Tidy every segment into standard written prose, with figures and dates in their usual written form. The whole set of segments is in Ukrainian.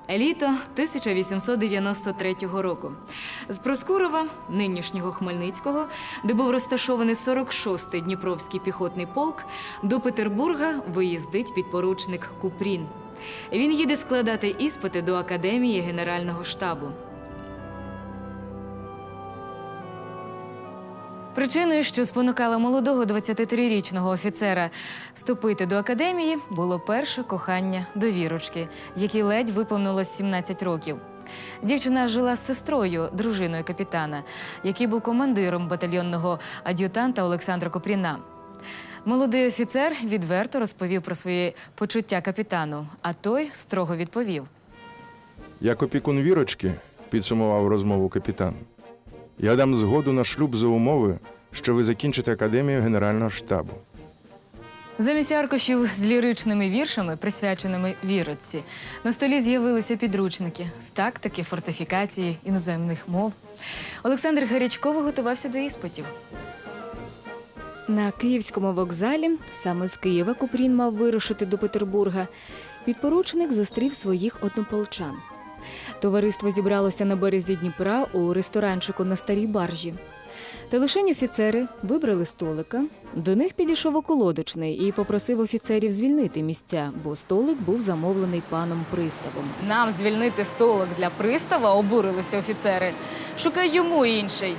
Літо 1893 року. З Проскурова, нинішнього Хмельницького, де був розташований 46-й Дніпровський піхотний полк, до Петербурга виїздить підпоручник Купрін. Він їде складати іспити до Академії Генерального штабу. Причиною, що спонукала молодого 23-річного офіцера вступити до академії, було перше кохання до Вірочки, якій ледь виповнилось 17 років. Дівчина жила з сестрою, дружиною капітана, який був командиром батальйонного ад'ютанта Олександра Купріна. Молодий офіцер відверто розповів про свої почуття капітану, а той строго відповів. Як опікун Вірочки, підсумував розмову капітан, я дам згоду на шлюб за умови, що ви закінчите Академію Генерального штабу. Замість аркушів з ліричними віршами, присвяченими Вірочці, на столі з'явилися підручники з тактики, фортифікації, іноземних мов. Олександр гарячково готувався до іспитів. На Київському вокзалі, саме з Києва Купрін мав вирушити до Петербурга, підпоручник зустрів своїх однополчан. Товариство зібралося на березі Дніпра у ресторанчику на Старій баржі. Та лишень офіцери вибрали столика. До них підійшов околодочний і попросив офіцерів звільнити місця, бо столик був замовлений паном приставом. Нам звільнити столик для пристава, обурилися офіцери. Шукай йому інший.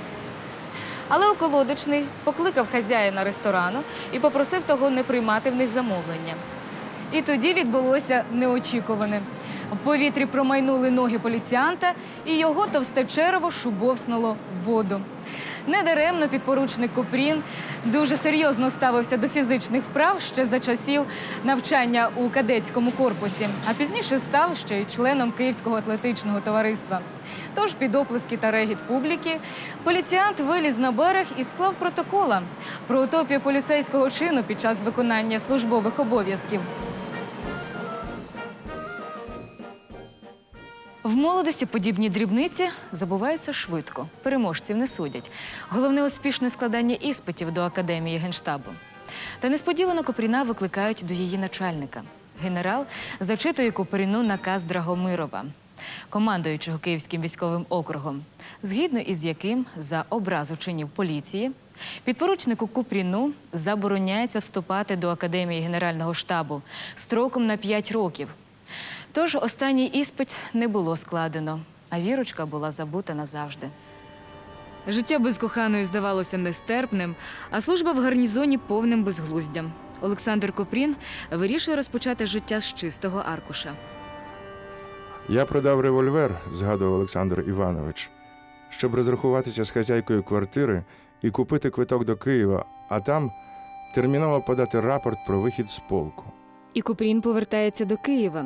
Але околодочний покликав хазяїна ресторану і попросив того не приймати в них замовлення. І тоді відбулося неочікуване. В повітрі промайнули ноги поліціянта, і його товсте черево шубовснуло в воду. Недаремно підпоручник Купрін дуже серйозно ставився до фізичних вправ ще за часів навчання у кадетському корпусі, а пізніше став ще й членом Київського атлетичного товариства. Тож під оплески та регіт публіки поліціянт виліз на берег і склав протокола про утопію поліцейського чину під час виконання службових обов'язків. В молодості подібні дрібниці забуваються швидко, переможців не судять. Головне – успішне складання іспитів до Академії Генштабу. Та несподівано Купріна викликають до її начальника. Генерал зачитує Купріну наказ Драгомирова, командуючого Київським військовим округом, згідно із яким за образу чинів поліції підпоручнику Купріну забороняється вступати до Академії Генерального штабу строком на 5 років. Тож останній іспит не було складено, а Вірочка була забута назавжди. Життя без коханої здавалося нестерпним, а служба в гарнізоні повним безглуздям. Олександр Купрін вирішує розпочати життя з чистого аркуша. Я продав револьвер, згадував Олександр Іванович, щоб розрахуватися з хазяйкою квартири і купити квиток до Києва, а там терміново подати рапорт про вихід з полку. І Купрін повертається до Києва.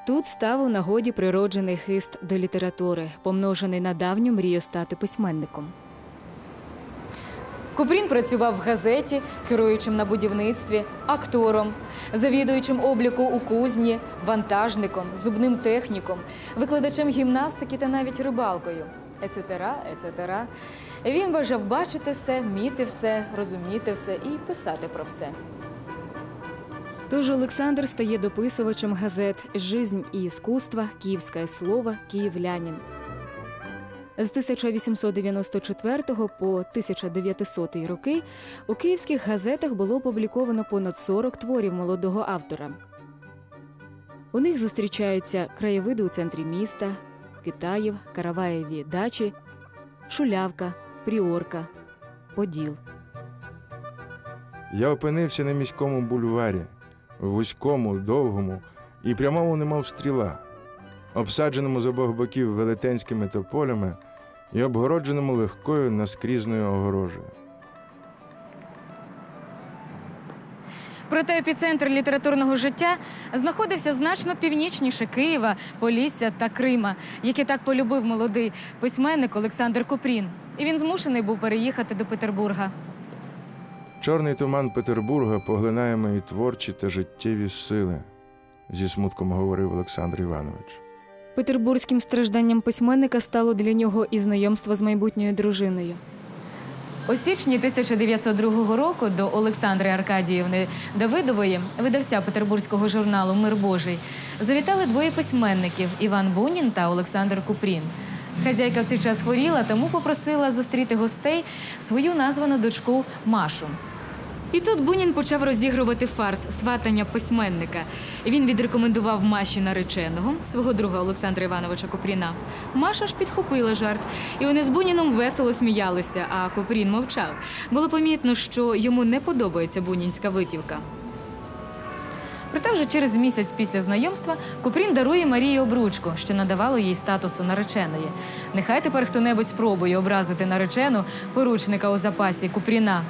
Тут став у нагоді природжений хист до літератури, помножений на давню мрію стати письменником. Купрін працював в газеті, керуючим на будівництві, актором, завідуючим обліку у кузні, вантажником, зубним техніком, викладачем гімнастики та навіть рибалкою, ецетера, ецетера. Він бажав бачити все, вміти все, розуміти все і писати про все. Тож Олександр стає дописувачем газет «Жизнь і іскусство», «Київське слово», «Київлянин». З 1894 по 1900 роки у київських газетах було опубліковано понад 40 творів молодого автора. У них зустрічаються краєвиди у центрі міста, Китаїв, Караваєві дачі, Шулявка, Пріорка, Поділ. Я опинився на міському бульварі, вузькому, довгому і прямому немов стріла, обсадженому з обох боків велетенськими тополями і обгородженому легкою наскрізною огорожею. Проте епіцентр літературного життя знаходився значно північніше Києва, Полісся та Крима, які так полюбив молодий письменник Олександр Купрін. І він змушений був переїхати до Петербурга. Чорний туман Петербурга поглинає мої творчі та життєві сили, зі смутком говорив Олександр Іванович. Петербурзьким стражданням письменника стало для нього і знайомство з майбутньою дружиною. У січні 1902 року до Олександри Аркадіївни Давидової, видавця петербурзького журналу «Мир Божий», завітали двоє письменників – Іван Бунін та Олександр Купрін. Хазяйка в цей час хворіла, тому попросила зустріти гостей свою названу дочку Машу. І тут Бунін почав розігрувати фарс сватання письменника. Він відрекомендував Маші нареченого, свого друга Олександра Івановича Купріна. Маша ж підхопила жарт, і вони з Буніном весело сміялися, а Купрін мовчав. Було помітно, що йому не подобається бунінська витівка. Проте вже через місяць після знайомства Купрін дарує Марії обручку, що надавало їй статусу нареченої. Нехай тепер хто-небудь спробує образити наречену поручника у запасі Купріна.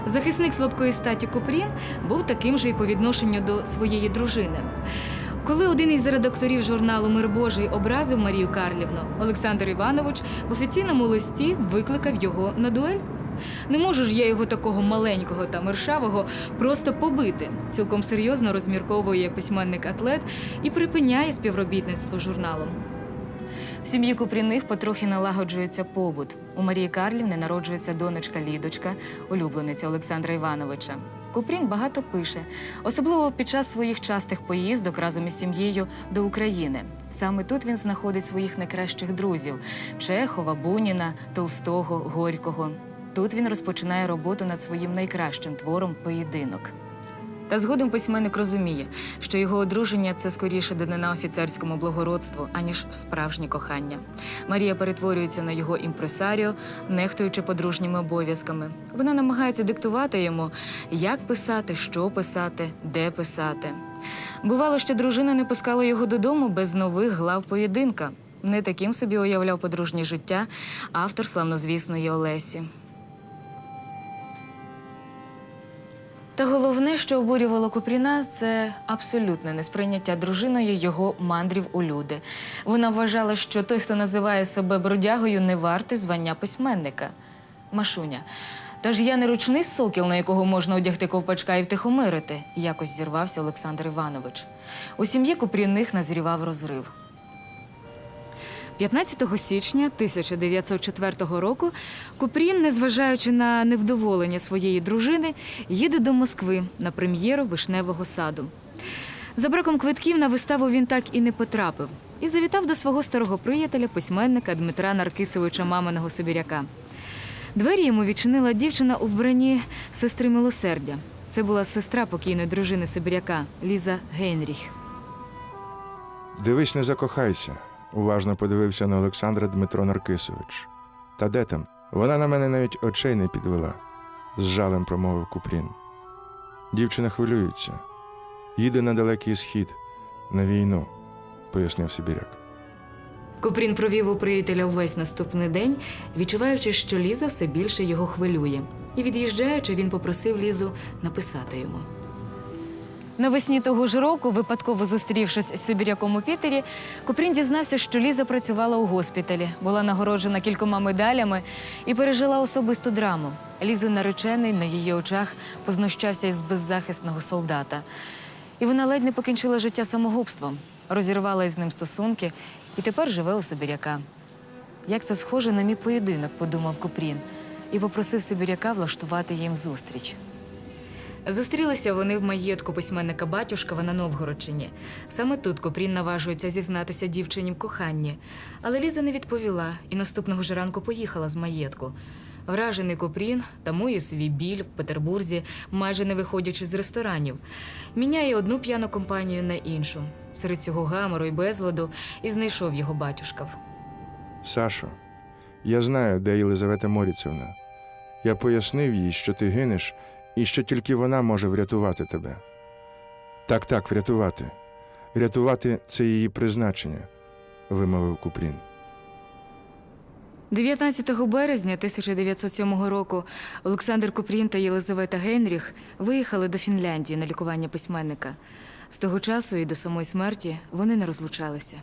Захисник слабкої статі Купрін був таким же і по відношенню до своєї дружини. Коли один із редакторів журналу «Мир Божий» образив Марію Карлівну, Олександр Іванович в офіційному листі викликав його на дуель. «Не можу ж я його такого маленького та мершавого просто побити», цілком серйозно розмірковує письменник-атлет і припиняє співробітництво з журналом. В сім'ї Купріних потрохи налагоджується побут. У Марії Карлівни народжується донечка Лідочка, улюблениця Олександра Івановича. Купрін багато пише, особливо під час своїх частих поїздок разом із сім'єю до України. Саме тут він знаходить своїх найкращих друзів – Чехова, Буніна, Толстого, Горького. Тут він розпочинає роботу над своїм найкращим твором «Поєдинок». Та згодом письменник розуміє, що його одруження – це скоріше данина офіцерському благородству, аніж справжнє кохання. Марія перетворюється на його імпресаріо, нехтуючи подружніми обов'язками. Вона намагається диктувати йому, як писати, що писати, де писати. Бувало, що дружина не пускала його додому без нових глав «Поєдинка». Не таким собі уявляв подружнє життя автор славнозвісної Олесі. Та головне, що обурювало Купріна, це абсолютне несприйняття дружиною його мандрів у люди. Вона вважала, що той, хто називає себе бродягою, не вартий звання письменника. Машуня, та ж я не ручний сокіл, на якого можна одягти ковпачка і втихомирити, якось зірвався Олександр Іванович. У сім'ї Купріних назрівав розрив. 15 січня 1904 року Купрін, незважаючи на невдоволення своєї дружини, їде до Москви на прем'єру «Вишневого саду». За браком квитків на виставу він так і не потрапив і завітав до свого старого приятеля, письменника Дмитра Наркисовича Маминого Сибіряка. Двері йому відчинила дівчина у вбранні сестри Милосердя. Це була сестра покійної дружини Сибіряка Ліза Гейнріх. «Дивись, не закохайся», – уважно подивився на Олександра Дмитро Наркисович. «Та де там? Вона на мене навіть очей не підвела», – з жалем промовив Купрін. «Дівчина хвилюється. Їде на далекий схід, на війну», – пояснив Сибіряк. Купрін провів у приятеля увесь наступний день, відчуваючи, що Ліза все більше його хвилює. І від'їжджаючи, він попросив Лізу написати йому. Навесні того ж року, випадково зустрівшись з Сибіряком у Пітері, Купрін дізнався, що Ліза працювала у госпіталі, була нагороджена кількома медалями і пережила особисту драму. Лізин наречений на її очах познущався із беззахисного солдата. І вона ледь не покінчила життя самогубством, розірвала із ним стосунки і тепер живе у Сибіряка. «Як це схоже на мій поєдинок», – подумав Купрін, і попросив Сибіряка влаштувати їм зустріч. Зустрілися вони в маєтку письменника Батюшкова на Новгородчині. Саме тут Купрін наважується зізнатися дівчині в коханні. Але Ліза не відповіла і наступного ж ранку поїхала з маєтку. Вражений Купрін тамує свій біль в Петербурзі, майже не виходячи з ресторанів. Міняє одну п'яну компанію на іншу. Серед цього гамору і безладу і знайшов його Батюшков. «Сашо, я знаю, де Єлизавета Моріцевна. Я пояснив їй, що ти гинеш, і що тільки вона може врятувати тебе». Так, врятувати. Рятувати – це її призначення», – вимовив Купрін. 19 березня 1907 року Олександр Купрін та Єлизавета Гейнріх виїхали до Фінляндії на лікування письменника. З того часу і до самої смерті вони не розлучалися.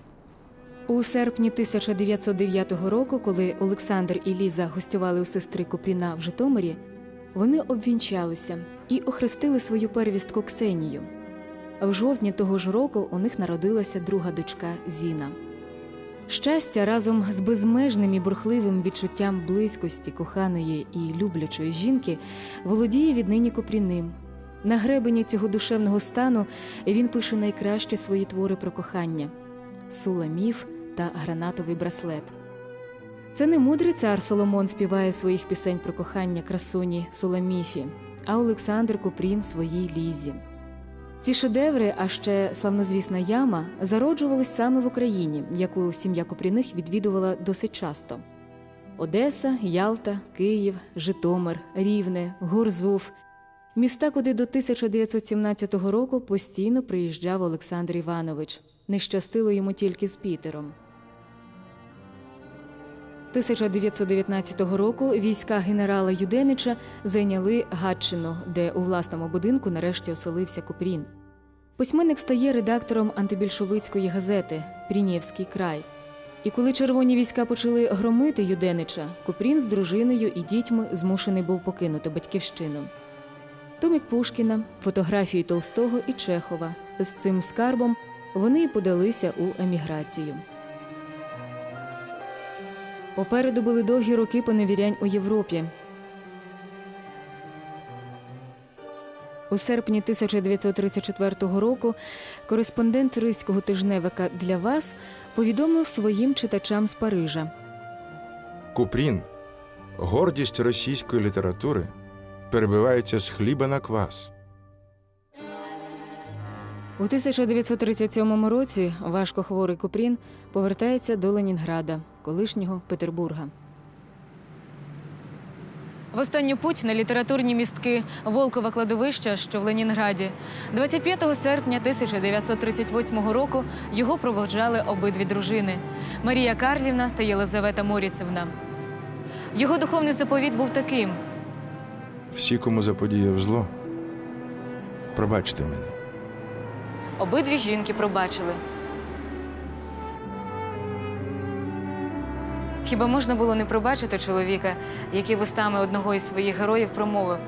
У серпні 1909 року, коли Олександр і Ліза гостювали у сестри Купріна в Житомирі, вони обвінчалися і охрестили свою первістку В жовтні того ж року у них народилася друга дочка Зіна. Щастя разом з безмежним і бурхливим відчуттям близькості коханої і люблячої жінки володіє віднині Купріним. На гребені цього душевного стану він пише найкращі свої твори про кохання – «Суламіф» та «Гранатовий браслет». Це не мудрий цар Соломон співає своїх пісень про кохання красуні Суламіфі, а Олександр Купрін своїй Лізі. Ці шедеври, а ще славнозвісна «Яма» зароджувались саме в Україні, яку сім'я Купріних відвідувала досить часто. Одеса, Ялта, Київ, Житомир, Рівне, Гурзуф – міста, куди до 1917 року постійно приїжджав Олександр Іванович. Не щастило йому тільки з Пітером. 1919 року війська генерала Юденича зайняли Гатчину, де у власному будинку нарешті оселився Купрін. Письменник стає редактором антибільшовицької газети «Прінєвський край». І коли червоні війська почали громити Юденича, Купрін з дружиною і дітьми змушений був покинути батьківщину. Томик Пушкіна, фотографії Толстого і Чехова. З цим скарбом вони і подалися у еміграцію. Попереду були довгі роки поневірянь у Європі. У серпні 1934 року кореспондент ризького тижневика «Для вас» повідомив своїм читачам з Парижа. Купрін, гордість російської літератури, перебивається з хліба на квас. У 1937 році важкохворий Купрін повертається до Ленінграда, колишнього Петербурга. В останню путь на літературні містки Волкова кладовища, що в Ленінграді, 25 серпня 1938 року його проводжали обидві дружини – Марія Карлівна та Єлизавета Моріцевна. Його духовний заповіт був таким: Всі, кому заподіяв зло, пробачте мене. обидві жінки пробачили. Хіба можна було не пробачити чоловіка, який вустами одного із своїх героїв промовив: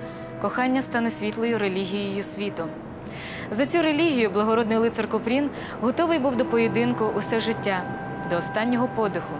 «Кохання стане світлою релігією світу». За цю релігію благородний лицар Купрін готовий був до поєдинку усе життя, до останнього подиху.